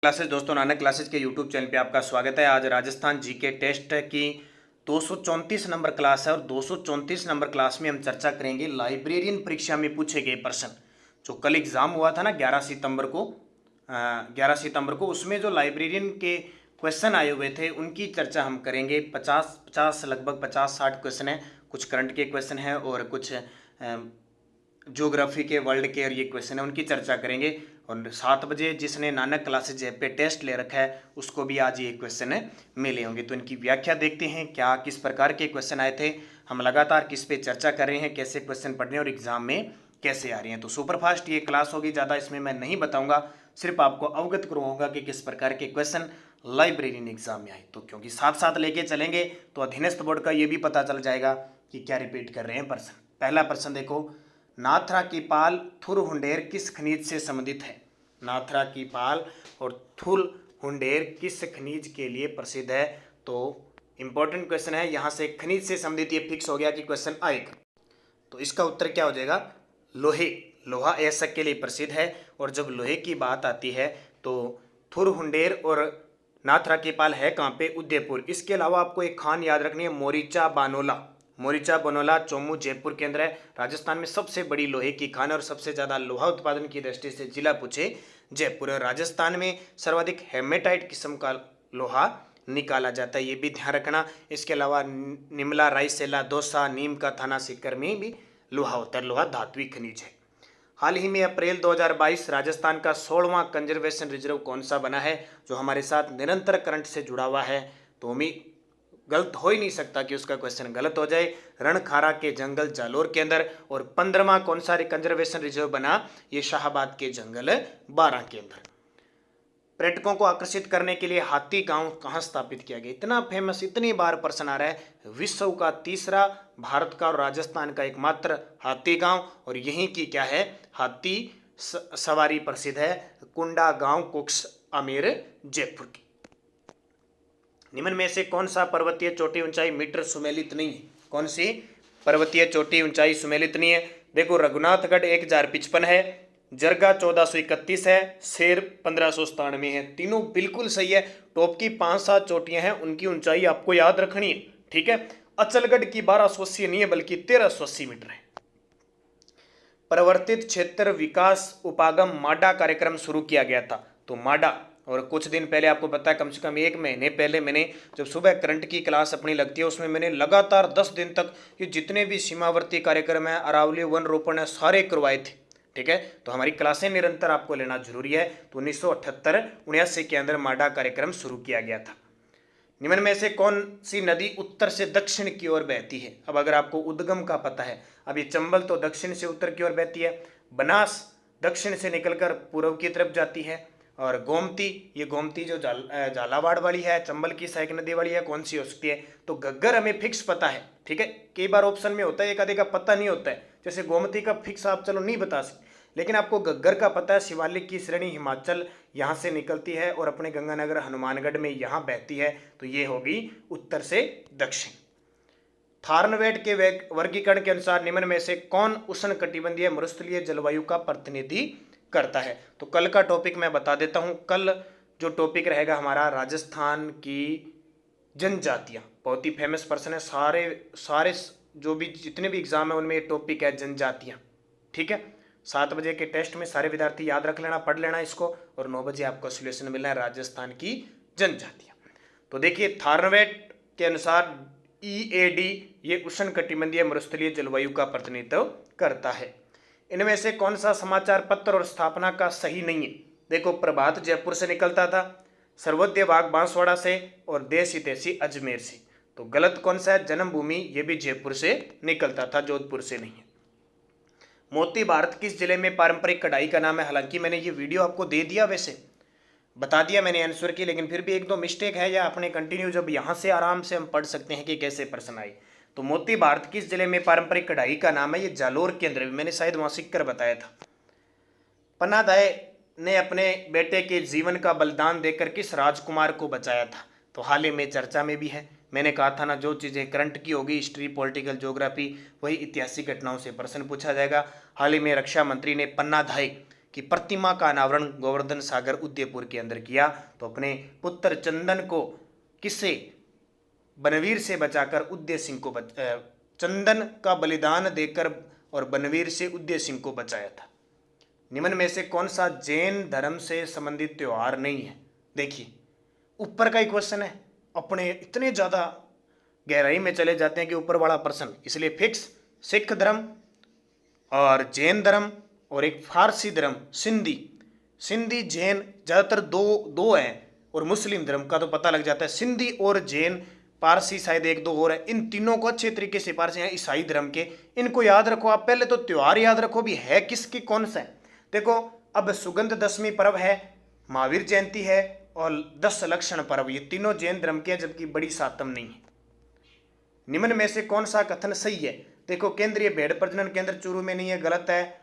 Classes दोस्तों, Nanak classes के YouTube channel पे आपका स्वागत है। आज राजस्थान जीके टेस्ट की 234 नंबर क्लास है और 234 नंबर क्लास में हम चर्चा करेंगे लाइब्रेरियन परीक्षा में पूछे गए प्रश्न। जो कल एग्जाम हुआ था ना 11 सितंबर को उसमें जो लाइब्रेरियन के क्वेश्चन आए हुए थे उनकी चर्चा हम करेंगे। 50 लगभग 50-60 क्वेश्चन है। कुछ करंट के क्वेश्चन है और कुछ ज्योग्राफी के, वर्ल्ड के, और ये क्वेश्चन है उनकी चर्चा करेंगे। और 7 बजे जिसने नानक क्लासेज ऐप पे टेस्ट ले रखा है उसको भी आज ये क्वेश्चन मिले होंगे। तो इनकी व्याख्या देखते हैं, क्या किस प्रकार के क्वेश्चन आए थे, हम लगातार किस पे चर्चा कर रहे हैं, कैसे क्वेश्चन पढ़ रहे हैं और एग्जाम में कैसे आ रहे हैं। तो सुपरफास्ट ये क्लास होगी, ज़्यादा इसमें मैं नहीं बताऊंगा, सिर्फ आपको अवगत करवाऊंगा कि किस प्रकार के क्वेश्चन लाइब्रेरियन एग्जाम में आए। तो क्योंकि साथ साथ लेके चलेंगे तो अधीनस्थ बोर्ड का ये भी पता चल जाएगा कि क्या रिपीट कर रहे हैं प्रश्न। पहला प्रश्न देखो, नाथरा की पाल थुर हुंडेर किस खनिज से संबंधित है। नाथरा की पाल और थुर हुंडेर किस खनिज के लिए प्रसिद्ध है। तो इंपॉर्टेंट क्वेश्चन है, यहाँ से खनिज से संबंधित ये फिक्स हो गया कि क्वेश्चन आएगा। तो इसका उत्तर क्या हो जाएगा, लोहे। लोहा ऐसा के लिए प्रसिद्ध है। और जब लोहे की बात आती है तो थुर हुंडेर और नाथरा की पाल है कहाँ पे, उदयपुर। इसके अलावा आपको एक खान याद रखनी है, मोरिचा बानोला। मोरिचा बनोला चोमू जयपुर के अंदर है। राजस्थान में सबसे बड़ी लोहे की खान और सबसे ज़्यादा लोहा उत्पादन की दृष्टि से जिला पूछे जयपुर। और राजस्थान में सर्वाधिक हेमेटाइट किस्म का लोहा निकाला जाता है, ये भी ध्यान रखना। इसके अलावा निमला, रायसेला, दौसा, नीम का थाना सीकर में भी लोहा होता है। लोहा धात्विक खनिज है। हाल ही में अप्रैल 2022 राजस्थान का 16वां कंजर्वेशन रिजर्व कौन सा बना है, जो हमारे साथ निरंतर करंट से जुड़ा हुआ है। तो उम्मीद गलत हो ही नहीं सकता कि उसका क्वेश्चन गलत हो जाए। रणखारा के जंगल जालोर के अंदर। और 15वां कौन सा कंजर्वेशन रिजर्व बना, ये शाहबाद के जंगल 12 के अंदर। पर्यटकों को आकर्षित करने के लिए हाथी गांव कहाँ स्थापित किया गया। इतना फेमस, इतनी बार प्रश्न आ रहा है। विश्व का तीसरा, भारत का और राजस्थान का एकमात्र हाथी गांव। और यहीं की क्या है, हाथी सवारी प्रसिद्ध है। कुंडा गांव, कुक्स, आमेर, जयपुर की। निम्न में से कौन सा पर्वतीय चोटी ऊंचाई मीटर सुमेलित नहीं है। कौन सी पर्वतीय चोटी ऊंचाई सुमेलित नहीं है। देखो, रघुनाथगढ़ 1055 है, जरगा 1431 है, शेर 1597 है। तीनों बिल्कुल सही है। टॉप की 5-7 चोटियां हैं, उनकी ऊंचाई आपको याद रखनी है, ठीक है। अचलगढ़ की 1280 नहीं है बल्कि 1380 मीटर है। परिवर्तित क्षेत्र विकास उपागम माडा कार्यक्रम शुरू किया गया था। तो माडा, और कुछ दिन पहले आपको पता है, कम से कम 1 महीने पहले मैंने जब सुबह करंट की क्लास अपनी लगती है उसमें मैंने लगातार 10 दिन तक ये जितने भी सीमावर्ती कार्यक्रम है, अरावली, वन रोपण है, सारे करवाए थे, ठीक है। तो हमारी क्लासें निरंतर आपको लेना जरूरी है। तो 1978-79 के अंदर माडा कार्यक्रम शुरू किया गया था। निम्न में से कौन सी नदी उत्तर से दक्षिण की ओर बहती है। अब अगर आपको उद्गम का पता है, अब ये चंबल तो दक्षिण से उत्तर की ओर बहती है, बनास दक्षिण से निकलकर पूर्व की तरफ जाती है, और गोमती, ये गोमती जो झालावाड़ वाली है, चंबल की सहायक नदी वाली है, कौन सी हो सकती है। तो घग्गर हमें फिक्स पता है, ठीक है। कई बार ऑप्शन में होता है, एक आधे का पता नहीं होता है। जैसे गोमती का फिक्स आप चलो नहीं बता सकते, लेकिन आपको घग्गर का पता है। शिवालिक की श्रेणी हिमाचल यहाँ से निकलती है और अपने गंगानगर हनुमानगढ़ में यहाँ बहती है। तो ये होगी उत्तर से दक्षिण। थार्नवेट के वर्गीकरण के अनुसार निम्न में से कौन उष्णकटिबंधीय मरुस्थलीय जलवायु का प्रतिनिधि करता है। तो कल का टॉपिक मैं बता देता हूं। कल जो टॉपिक रहेगा हमारा, राजस्थान की जनजातियां। बहुत ही फेमस प्रश्न है, सारे जो भी जितने भी एग्जाम है उनमें ये टॉपिक है, जनजातियां, ठीक है। 7 बजे के टेस्ट में सारे विद्यार्थी याद रख लेना, पढ़ लेना इसको, और 9 बजे आपको सोल्यूशन मिलना है, राजस्थान की जनजातियां। तो देखिए, थार्नवेट के अनुसार EAD ये उष्णकटिबंधीय मरुस्थलीय जलवायु का प्रतिनिधित्व करता है। इनमें से कौन सा समाचार पत्र और स्थापना का सही नहीं है। देखो, प्रभात जयपुर से निकलता था, सर्वोदय बाग बांसवाड़ा से, और देश हितैषी अजमेर से। तो गलत कौन सा है, जन्मभूमि, ये भी जयपुर से निकलता था, जोधपुर से नहीं है। मोती भारत किस जिले में पारंपरिक कढ़ाई का नाम है। हालांकि मैंने ये वीडियो आपको दे दिया, वैसे बता दिया मैंने आंसर की, लेकिन फिर भी 1-2 मिस्टेक है, या अपने कंटिन्यू जब यहाँ से आराम से हम पढ़ सकते हैं कि कैसे प्रश्न आए। तो मोती भारत किस जिले में पारंपरिक कढ़ाई का नाम है, ये जालोर के अंदर भी मैंने शायद वहां सीख कर बताया था। पन्नादाय ने अपने बेटे के जीवन का बलिदान देकर किस राजकुमार को बचाया था। तो हाल ही में चर्चा में भी है। मैंने कहा था ना, जो चीज़ें करंट की होगी, हिस्ट्री, पॉलिटिकल, ज्योग्राफी, वही ऐतिहासिक घटनाओं से प्रश्न पूछा जाएगा। हाल ही में रक्षा मंत्री ने पन्नादाय कि प्रतिमा का अनावरण गोवर्धन सागर उदयपुर के अंदर किया, तो अपने पुत्र चंदन को किससे, बनवीर से बचाकर उदय सिंह को चंदन का बलिदान देकर और बनवीर से उदय सिंह को बचाया था। निम्न में से कौन सा जैन धर्म से संबंधित त्योहार नहीं है? देखिए ऊपर का ही क्वेश्चन है, अपने इतने ज़्यादा गहराई में चले जाते हैं कि ऊपर वाला प्रश्न, इसलिए फिक्स सिख धर्म और जैन धर्म और एक फारसी धर्म सिंधी जैन ज़्यादातर दो हैं, और मुस्लिम धर्म का तो पता लग जाता है। सिंधी और जैन, पारसी शायद एक दो और है, इन तीनों को अच्छे तरीके से, पारसी हैं ईसाई धर्म के, इनको याद रखो आप। पहले तो त्यौहार याद रखो भी है किसकी कौन सा है। देखो अब सुगंध दशमी पर्व है, महावीर जयंती है और 10 लक्षण पर्व, ये तीनों जैन धर्म के हैं, जबकि बड़ी सातम नहीं है। निम्न में से कौन सा कथन सही है? देखो केंद्रीय भेड़ प्रजनन केंद्र चूरू में नहीं है, गलत है।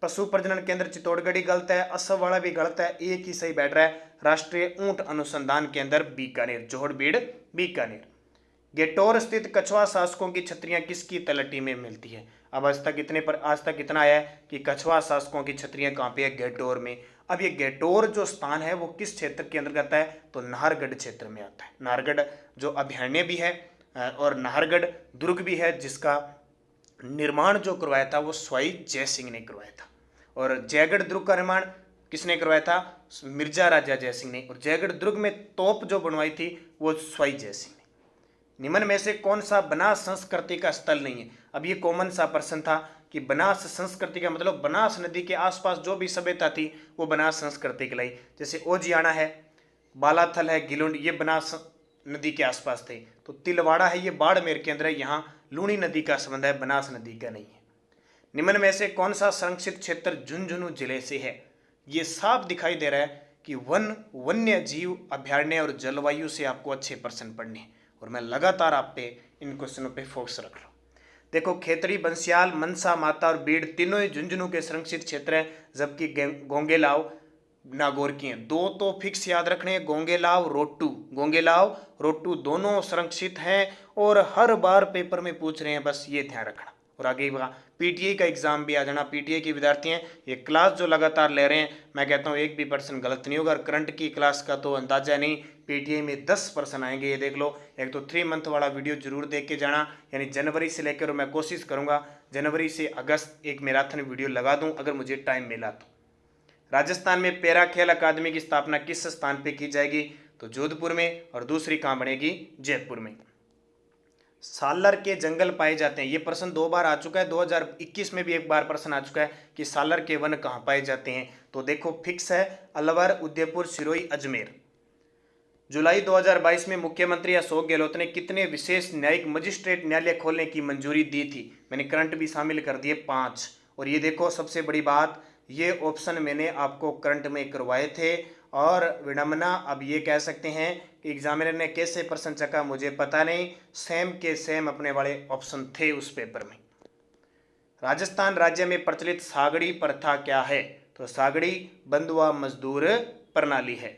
पशु प्रजनन केंद्र चित्तौड़गढ़ गलत है। असम वाला भी गलत है, एक ही सही बैठ रहा है, राष्ट्रीय ऊंट अनुसंधान केंद्र बीकानेर, जोहड़बीड़ बीकानेर। गेटोर स्थित कछुआ शासकों की छतरियां किसकी तलहटी में मिलती है? अब आज तक इतना आया है कि कछुआ शासकों की छतरियां कहाँ पे है? गेटोर में। अब ये गेटोर जो स्थान है वो किस क्षेत्र के अंतर्गत आता है? तो नाहरगढ़ क्षेत्र में आता है। नाहरगढ़ जो अभयारण्य भी है और नाहरगढ़ दुर्ग भी है, जिसका निर्माण जो करवाया था वो स्वाई जय सिंह ने करवाया था। और जयगढ़ दुर्ग का निर्माण किसने करवाया था? मिर्जा राजा जय सिंह ने। और जयगढ़ दुर्ग में तोप जो बनवाई थी वो स्वाई जय सिंह ने। निम्न में से कौन सा बनास संस्कृति का स्थल नहीं है? अब ये कॉमन सा प्रश्न था कि बनास संस्कृति का मतलब बनास नदी के आसपास जो भी सभ्यता थी वो बनास संस्कृति कहलाई। जैसे ओजियाना है, बालाथल है, गिलुंड, ये बनास नदी के आसपास थे। तो तिलवाड़ा है, ये बाड़मेर के अंदर है, यहाँ लूणी नदी का संबंध है, बनास नदी का नहीं है। निम्न में से कौन सा संरक्षित क्षेत्र झुंझुनू जिले से है? ये साफ दिखाई दे रहा है कि वन्य जीव अभ्यारण्य और जलवायु से आपको अच्छे प्रश्न पढ़ने हैं, और मैं लगातार आप पे इन क्वेश्चनों पे फोकस रख रहा हूँ। देखो खेतरी, बंसियाल, मनसा माता और बीड़ तीनों ही झुंझुनू के संरक्षित क्षेत्र है, जबकि गोंगेलाव नागौर की हैं। दो तो फिक्स याद रखने हैं, गोंगेलाव रोटू दोनों संरक्षित हैं, और हर बार पेपर में पूछ रहे हैं, बस ये ध्यान रखना। और आगे पीटीए का एग्जाम भी आ जाना। पीटीए के विद्यार्थी हैं, ये क्लास जो लगातार ले रहे हैं, मैं कहता हूँ एक भी पर्सन गलत नहीं होगा। करंट की क्लास का तो अंदाजा नहीं, पीटीए में 10 पर्सन आएंगे, ये देख लो। एक तो 3 मंथ वाला वीडियो जरूर देख के जाना, यानी जनवरी से लेकर, मैं कोशिश करूँगा जनवरी से अगस्त एक मैराथन वीडियो लगा दूँ अगर मुझे टाइम मिला तो। राजस्थान में पैरा खेल अकादमी की स्थापना किस स्थान पे की जाएगी? तो जोधपुर में, और दूसरी कहाँ बनेगी? जयपुर में। सालर के जंगल पाए जाते हैं, ये प्रश्न 2 बार आ चुका है, 2021 में भी एक बार प्रश्न आ चुका है कि सालर के वन कहाँ पाए जाते हैं। तो देखो फिक्स है, अलवर, उदयपुर, सिरोही, अजमेर। जुलाई 2022 में मुख्यमंत्री अशोक गहलोत ने कितने विशेष न्यायिक मजिस्ट्रेट न्यायालय खोलने की मंजूरी दी थी? मैंने करंट भी शामिल कर दिए 5। और ये देखो सबसे बड़ी बात, ये ऑप्शन मैंने आपको करंट में करवाए थे, और विडम्बना अब ये कह सकते हैं कि एग्जामिनर ने कैसे प्रश्न चका मुझे पता नहीं, सेम के सेम अपने वाले ऑप्शन थे उस पेपर में। राजस्थान राज्य में प्रचलित सागड़ी प्रथा क्या है? तो सागड़ी बंधुआ मजदूर प्रणाली है।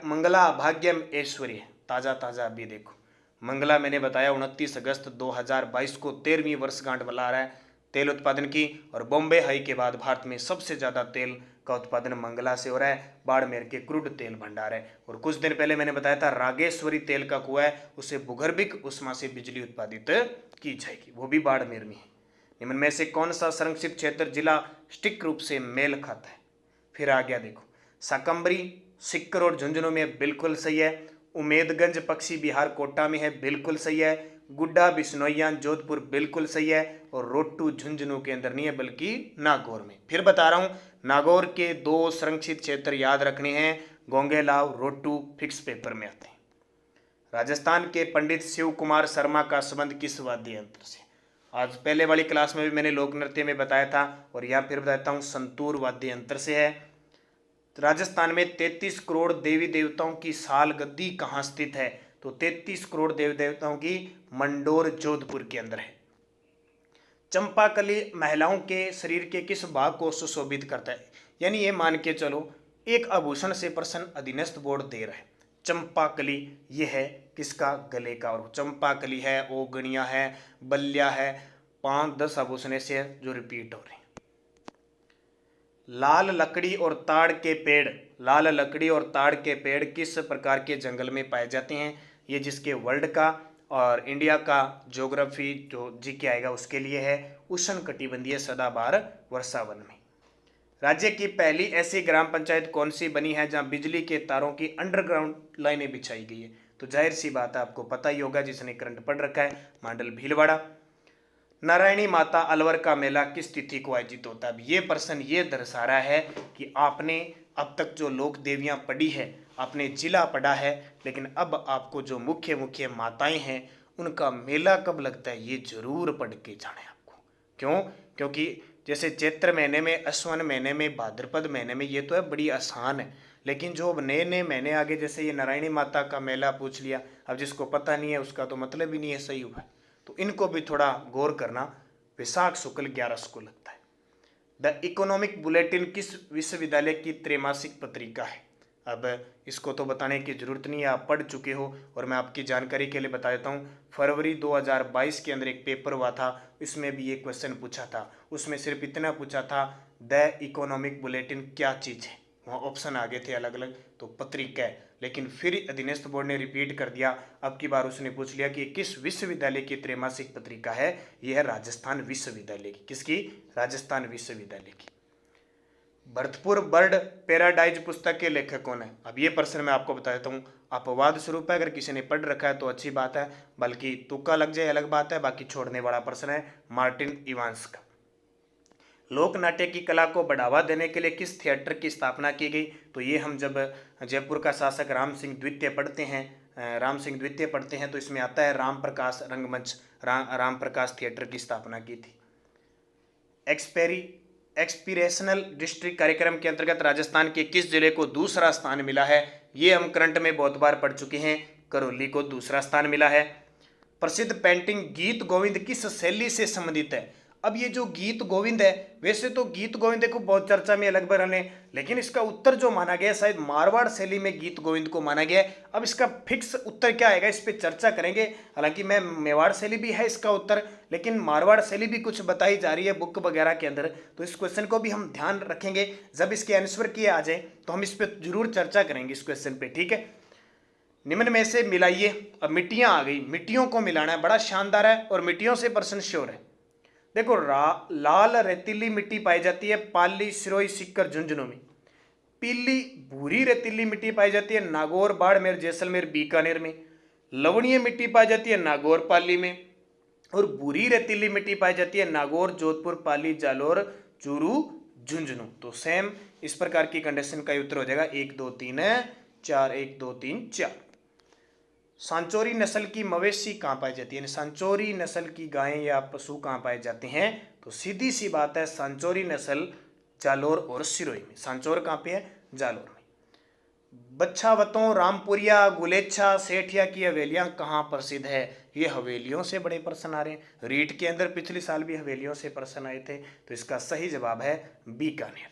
मंगला भाग्यम ऐश्वर्य, ताज़ा अभी देखो, मंगला मैंने बताया 29 अगस्त 2022 को 13वीं वर्षगांठ मना रहा है तेल उत्पादन की, और बॉम्बे हाई के बाद भारत में सबसे ज़्यादा तेल का उत्पादन मंगला से हो रहा है। बाड़मेर के क्रूड तेल भंडार है। और कुछ दिन पहले मैंने बताया था रागेश्वरी तेल का कुआं है, उससे भूगर्भिक उष्मा से बिजली उत्पादित की जाएगी, वो भी बाड़मेर में है। निम्न में से कौन सा संरक्षित क्षेत्र जिला स्टिक रूप से मेल खाता है? फिर आ गया देखो, शाकंभरी सिक्कर और झुंझुनू में, बिल्कुल सही है। उमेदगंज पक्षी बिहार कोटा में है, बिल्कुल सही है। गुड्डा बिश्नोईया जोधपुर, बिल्कुल सही है। और रोट्टू झुंझुनू के अंदर नहीं है बल्कि नागौर में। फिर बता रहा हूँ, नागौर के 2 संरक्षित क्षेत्र याद रखने हैं, गोंगेलाव, रोट्टू, फिक्स पेपर में आते हैं। राजस्थान के पंडित शिव कुमार शर्मा का संबंध किस वाद्य यंत्र से? आज पहले वाली क्लास में भी मैंने लोक नृत्य में बताया था, और यहाँ फिर बताता हूँ संतूर वाद्य यंत्र से है। राजस्थान में 33 करोड़ देवी देवताओं की साल गद्दी कहाँ स्थित है? तो 33 करोड़ देवी देवताओं की मंडोर जोधपुर के अंदर है। चंपाकली महिलाओं के शरीर के किस भाग को सुशोभित करता है? यानी ये मान के चलो एक आभूषण से प्रश्न अधीनस्थ बोर्ड दे रहा है। चंपाकली ये है किसका? गले का। और चंपाकली है, ओगणिया है, बल्लिया है, 5-10 आभूषण से जो रिपीट हो रहे हैं। लाल लकड़ी और ताड़ के पेड़, लाल लकड़ी और ताड़ के पेड़ किस प्रकार के जंगल में पाए जाते हैं? ये जिसके वर्ल्ड का और इंडिया का ज्योग्राफी जो जीके आएगा उसके लिए है, उष्णकटिबंधीय सदाबहार वर्षा वन में। राज्य की पहली ऐसी ग्राम पंचायत कौन सी बनी है जहां बिजली के तारों की अंडरग्राउंड लाइनें बिछाई गई है? तो जाहिर सी बात है, आपको पता ही होगा जिसने करंट पढ़ रखा है, मांडल भीलवाड़ा। नारायणी माता अलवर का मेला किस तिथि को आयोजित होता है? अब ये प्रश्न ये दर्शा रहा है कि आपने अब तक जो लोक देवियां पढ़ी है, आपने जिला पढ़ा है, लेकिन अब आपको जो मुख्य मुख्य माताएं हैं उनका मेला कब लगता है ये जरूर पढ़ के जाना है आपको। क्यों? क्योंकि जैसे चैत्र महीने में, अश्वन महीने में, भाद्रपद महीने में, ये तो है बड़ी आसान है, लेकिन जो अब नए नए महीने आगे, जैसे ये नारायणी माता का मेला पूछ लिया, अब जिसको पता नहीं है उसका तो मतलब ही नहीं है, सही हुआ, तो इनको भी थोड़ा गौर करना। वैशाख शुक्ल 11 को लगता है। द इकोनॉमिक बुलेटिन किस विश्वविद्यालय की त्रैमासिक पत्रिका है? अब इसको तो बताने की जरूरत नहीं है, आप पढ़ चुके हो, और मैं आपकी जानकारी के लिए बता देता हूँ। फरवरी 2022 के अंदर एक पेपर हुआ था, इसमें भी ये क्वेश्चन पूछा था। उसमें सिर्फ इतना पूछा था, द इकोनॉमिक बुलेटिन क्या चीज़ है? वहाँ ऑप्शन आगे थे अलग अलग, तो पत्रिका है। लेकिन फिर अधीनस्थ बोर्ड ने रिपीट कर दिया, अब की बार उसने पूछ लिया कि किस विश्वविद्यालय की त्रैमासिक पत्रिका है? यह है राजस्थान विश्वविद्यालय की। किसकी? राजस्थान विश्वविद्यालय की। भरतपुर बर्ड पैराडाइज पुस्तक के लेखक कौन है? अब ये प्रश्न मैं आपको बता देता हूँ, अपवाद स्वरूप है, अगर किसी ने पढ़ रखा है तो अच्छी बात है, बल्कि तुक्का लग जाए अलग बात है, बाकी छोड़ने वाला प्रश्न है मार्टिन इवांस का। लोक नाट्य की कला को बढ़ावा देने के लिए किस थिएटर की स्थापना की गई? तो ये हम जब जयपुर का शासक राम सिंह द्वितीय पढ़ते हैं तो इसमें आता है राम प्रकाश रंगमंच, राम प्रकाश थिएटर की स्थापना की थी। एक्सपीरेशनल डिस्ट्रिक्ट कार्यक्रम के अंतर्गत राजस्थान के किस जिले को दूसरा स्थान मिला है? ये हम करंट में बहुत बार पढ़ चुके हैं, करौली को दूसरा स्थान मिला है। प्रसिद्ध पेंटिंग गीत गोविंद किस शैली से संबंधित है? अब ये जो गीत गोविंद है, वैसे तो गीत गोविंद को बहुत चर्चा में अलग बरने, लेकिन इसका उत्तर जो माना गया शायद मारवाड़ शैली में गीत गोविंद को माना गया है। अब इसका फिक्स उत्तर क्या आएगा इस पर चर्चा करेंगे। हालांकि मैं मेवाड़ शैली भी है इसका उत्तर, लेकिन मारवाड़ शैली भी कुछ बताई जा रही है बुक वगैरह के अंदर, तो इस क्वेश्चन को भी हम ध्यान रखेंगे। जब इसके आंसर किए आ जाए तो हम इस पर जरूर चर्चा करेंगे इस क्वेश्चन पे, ठीक है। निम्न में से मिलाइए। अब मिट्टियां आ गई, मिट्टियों को मिलाना है, बड़ा शानदार है, और मिट्टियों से प्रश्न श्योर है। देखो, लाल रेतीली मिट्टी पाई जाती है पाली, सिरोही, सीकर, झुंझुनू में। पीली भूरी रेतीली मिट्टी पाई जाती है नागौर, बाड़मेर, जैसलमेर, बीकानेर में। लवणीय मिट्टी पाई जाती है नागौर, पाली में। और भूरी रेतीली मिट्टी पाई जाती है नागौर, जोधपुर, पाली, जालोर, चूरू, झुंझुनू। तो सेम इस प्रकार की कंडीशन का उत्तर हो जाएगा 1 2 3 4, 1 2 3 4। सांचौरी नस्ल की मवेशी कहाँ पाई जाती है? सांचौरी नस्ल की गायें या पशु कहाँ पाए जाते हैं? तो सीधी सी बात है, सांचौरी नस्ल जालोर और सिरोही में। सांचौर कहाँ पे है? जालोर में। बच्छावतों, रामपुरिया, गुलेच्छा, सेठिया की हवेलियां कहाँ प्रसिद्ध है? ये हवेलियों से बड़े प्रश्न आ रहे हैं। रीट के अंदर पिछले साल भी हवेलियों से प्रश्न आए थे, तो इसका सही जवाब है बीकानेर।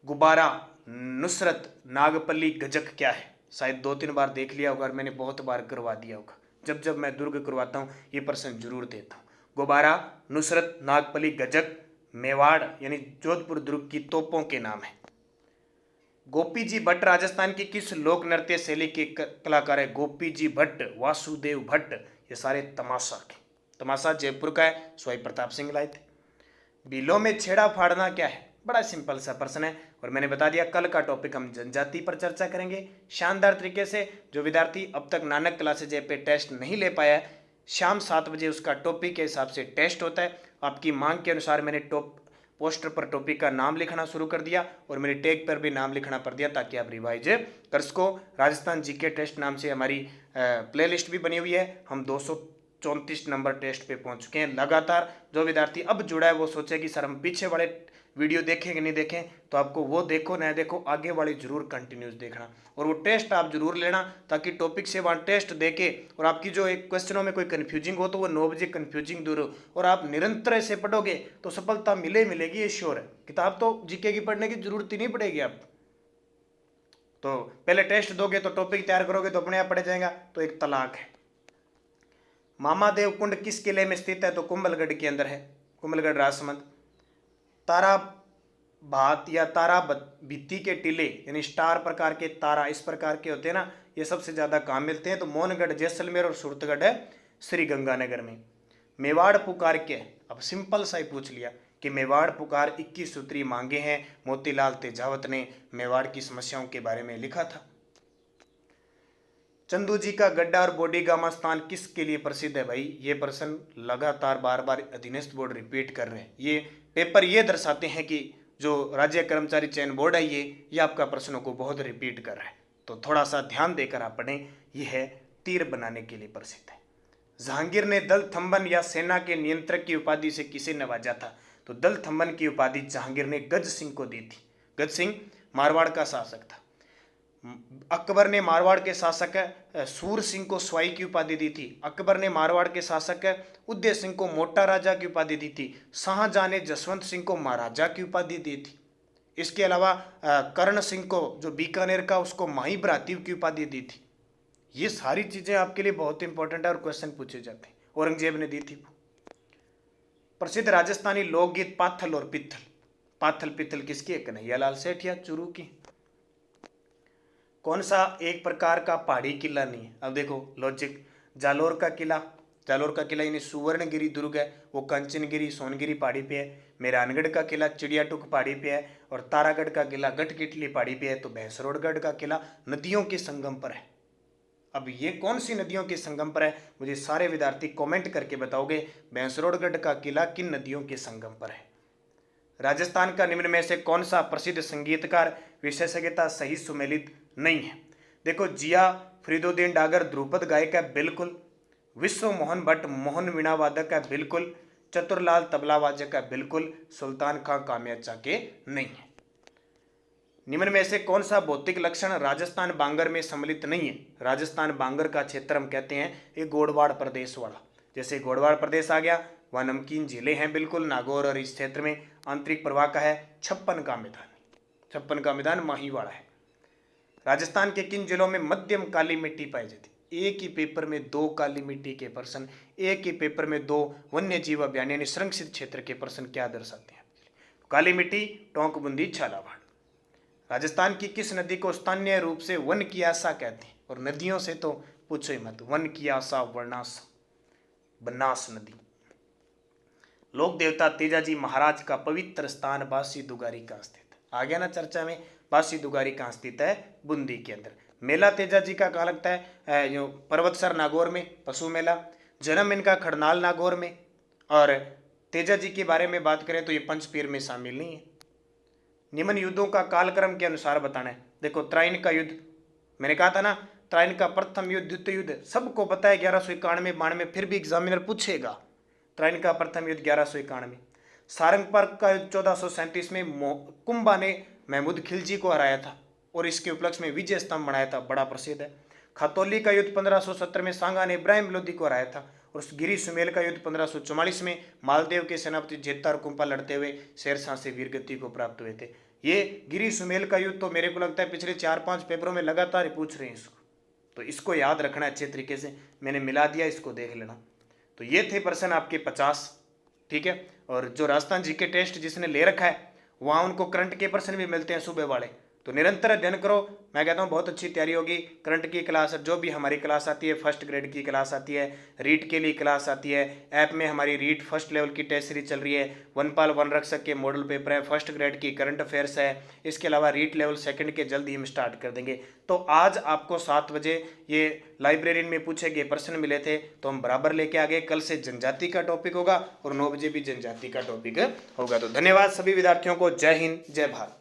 गुब्बारा, नुसरत, नागपल्ली, गजक क्या है? शायद 2-3 बार देख लिया होगा और मैंने बहुत बार करवा दिया होगा। जब जब मैं दुर्ग करवाता हूँ ये प्रश्न जरूर देता हूँ। गुब्बारा, नुसरत, नागपल्ली, गजक मेवाड़ यानी जोधपुर दुर्ग की तोपों के नाम है। गोपी जी भट्ट राजस्थान की किस लोक नृत्य शैली के कलाकार है? गोपी जी भट्ट, वासुदेव भट्ट, ये सारे तमाशा के। तमाशा जयपुर का है, स्वाई प्रताप सिंह लाए थे। बिलों में छेड़ा फाड़ना क्या है? बड़ा सिंपल सा प्रश्न है, और मैंने बता दिया कल का टॉपिक हम जनजाति पर चर्चा करेंगे शानदार तरीके से। जो विद्यार्थी अब तक नानक क्लासेज ऐप पे टेस्ट नहीं ले पाया है, शाम 7 बजे उसका टॉपिक के हिसाब से टेस्ट होता है। आपकी मांग के अनुसार मैंने पोस्टर पर टॉपिक का नाम लिखना शुरू कर दिया, और मेरे टैग पर भी नाम लिखना पड़ दिया ताकि आप रिवाइज कर सको। राजस्थान जीके टेस्ट नाम से हमारी प्लेलिस्ट भी बनी हुई है। हम 234 नंबर टेस्ट पे पहुंच चुके हैं। लगातार जो विद्यार्थी अब जुड़ा है वो सोचे कि सर हम पीछे वाले वीडियो देखें कि नहीं देखें, तो आपको वो देखो ना देखो, आगे वाली जरूर कंटिन्यूस देखना, और वो टेस्ट आप जरूर लेना, ताकि टॉपिक से वहाँ टेस्ट देके और आपकी जो एक क्वेश्चनों में कोई कन्फ्यूजिंग हो तो वो 9 बजे कन्फ्यूजिंग दूर हो, और आप निरंतर ऐसे पढ़ोगे तो सफलता मिलेगी, ये श्योर है। किताब तो जीके की पढ़ने की जरूरत ही नहीं पड़ेगी आप, तो पहले टेस्ट दोगे तो टॉपिक तैयार करोगे तो अपने आप पढ़ जाएगा। तो एक तलाक है। मामादेव कुंड किस किले में स्थित है? तो कुंभलगढ़ के अंदर है, कुंभलगढ़ राजसमंद। तारा भात या तारा भित्ति के टीले यानी स्टार प्रकार के तारा इस प्रकार के होते हैं ना, ये सबसे ज़्यादा कहाँ मिलते हैं? तो मोहनगढ़ जैसलमेर और सूरतगढ़ है श्री गंगानगर में। मेवाड़ पुकार के, अब सिंपल सा ही पूछ लिया कि मेवाड़ पुकार 21 सूत्री मांगे हैं, मोतीलाल तेजावत ने मेवाड़ की समस्याओं के बारे में लिखा था। चंदू जी का गड्ढा और बोडीगामा स्थान किसके लिए प्रसिद्ध है? भाई ये प्रश्न लगातार बार बार अधीनस्थ बोर्ड रिपीट कर रहे हैं। ये पेपर ये दर्शाते हैं कि जो राज्य कर्मचारी चयन बोर्ड है ये आपका प्रश्नों को बहुत रिपीट कर रहा है, तो थोड़ा सा ध्यान देकर आप पढ़ें। यह है तीर बनाने के लिए प्रसिद्ध है। जहांगीर ने दल थम्बन या सेना के नियंत्रक की उपाधि से किसे नवाजा था? तो दल थम्बन की उपाधि जहांगीर ने गज सिंह को दी थी। गज सिंह मारवाड़ का शासक था। अकबर ने मारवाड़ के शासक सूर सिंह को स्वाई की उपाधि दी थी। अकबर ने मारवाड़ के शासक उदय सिंह को मोटा राजा की उपाधि दी थी। शाहजहां ने जसवंत सिंह को महाराजा की उपाधि दी थी। इसके अलावा कर्ण सिंह को जो बीकानेर का उसको माही भ्रातृ की उपाधि दी थी। ये सारी चीजें आपके लिए बहुत इंपॉर्टेंट है और क्वेश्चन पूछे जाते हैं। औरंगजेब ने दी थी। प्रसिद्ध राजस्थानी लोकगीत पाथल और पित्थल। पाथल पित्थल किसकी है? कन्हैयालाल सेठ या चुरू की। कौन सा एक प्रकार का पहाड़ी किला नहीं है? अब देखो लॉजिक, जालोर का किला यानी सुवर्णगिरी दुर्ग है, वो कंचनगिरी सोनगिरी पहाड़ी पे है। मेहरानगढ़ का किला चिड़ियाटुक पहाड़ी पे है और तारागढ़ का किला गढ़किटली पहाड़ी पे है। तो भैंसरोडगढ़ का किला नदियों के संगम पर है। अब ये कौन सी नदियों के संगम पर है? मुझे सारे विद्यार्थी कमेंट करके बताओगे भैंसरोडगढ़ का किला किन नदियों के संगम पर है। राजस्थान का निम्न में से कौन सा प्रसिद्ध संगीतकार विशेषज्ञता सही सुमेलित नहीं है? देखो जिया फरीदुद्दीन डागर ध्रुपद गायक है, बिल्कुल। विश्व मोहन भट्ट मोहन वीणा वादक है, बिल्कुल। चतुरलाल तबला वादक है, बिल्कुल। सुल्तान खां कामयाचा के नहीं है। निम्न में से कौन सा भौतिक लक्षण राजस्थान बांगर में सम्मिलित नहीं है? राजस्थान बांगर का क्षेत्र हम कहते हैं ये गोडवाड़ प्रदेश वाला। जैसे गोडवाड़ प्रदेश आ गया, वह नमकीन झीलें हैं, बिल्कुल। नागौर और इस क्षेत्र में आंतरिक प्रवाह का है 56 का मैदान। 56 का मैदान माहीवाड़ा है। राजस्थान के किन जिलों में मध्यम काली मिट्टी पाई जाती? एक ही पेपर में 2 काली मिट्टी के प्रश्न, एक ही पेपर में 2 वन्य जीव अभ्यारण्य यानी संरक्षित क्षेत्र के प्रश्न क्या दर्शाते हैं? काली मिट्टी, टोंक बुंदी, झालावाड़। राजस्थान की किस नदी को स्थानीय रूप से वन की आशा कहते हैं? और नदियों से तो पूछो ही मत, वन की आशा वर्णास बनास नदी। लोक देवता तेजाजी महाराज का पवित्र स्थान बासी दुगारी कहाँ स्थित? आ गया ना चर्चा में। बासी दुगारी कहाँ स्थित है? बूंदी के अंदर। मेला तेजाजी का कहाँ लगता है? जो पर्वतसर नागौर में पशु मेला। जन्म इनका खड़नाल नागौर में। और तेजाजी के बारे में बात करें तो ये पंचपीर में शामिल नहीं है। निम्न युद्धों का कालक्रम के अनुसार बताना है। देखो त्राइन का युद्ध, मैंने कहा था ना त्राइन का प्रथम युद्ध द्वितीय युद्ध सबको पता है 1191-92, फिर भी एग्जामिनर पूछेगा। त्राइन का प्रथम युद्ध 1191। सारंगपर्व का युद्ध 1437 में कुंभा ने महमूद खिलजी को हराया था और इसके उपलक्ष्य में विजय स्तंभ बनाया था, बड़ा प्रसिद्ध है। खतौली का युद्ध 1570 में सांगा ने इब्राहिम लोदी को हराया था और गिरी सुमेल का युद्ध 1544 में मालदेव के सेनापति जेता और कुंपा लड़ते हुए शेरशाह से वीरगति को प्राप्त हुए थे। ये गिरी सुमेल का युद्ध तो मेरे को लगता है पिछले 4-5 पेपरों में लगातार पूछ रहे हैं इसको, तो इसको याद रखना अच्छे तरीके से। मैंने मिला दिया, इसको देख लेना। तो ये थे प्रश्न आपके 50, ठीक है। और जो राजस्थान जीके टेस्ट जिसने ले रखा है वहाँ उनको करंट के प्रश्न भी मिलते हैं सुबह वाले, तो निरंतर अध्ययन करो। मैं कहता हूँ बहुत अच्छी तैयारी होगी। करंट की क्लास, जो भी हमारी क्लास आती है, फर्स्ट ग्रेड की क्लास आती है, रीट के लिए क्लास आती है। ऐप में हमारी रीट फर्स्ट लेवल की टेस्ट सीरीज चल रही है। वनपाल वन रक्षक के मॉडल पेपर है, फर्स्ट ग्रेड की करंट अफेयर्स है। इसके अलावा रीट लेवल सेकंड के जल्द ही हम स्टार्ट कर देंगे। तो आज आपको 7 बजे ये लाइब्रेरी में पूछे गए प्रश्न मिले थे, तो हम बराबर लेके आ गए। कल से जनजाति का टॉपिक होगा और 9 बजे भी जनजाति का टॉपिक होगा। तो धन्यवाद सभी विद्यार्थियों को। जय हिंद, जय भारत।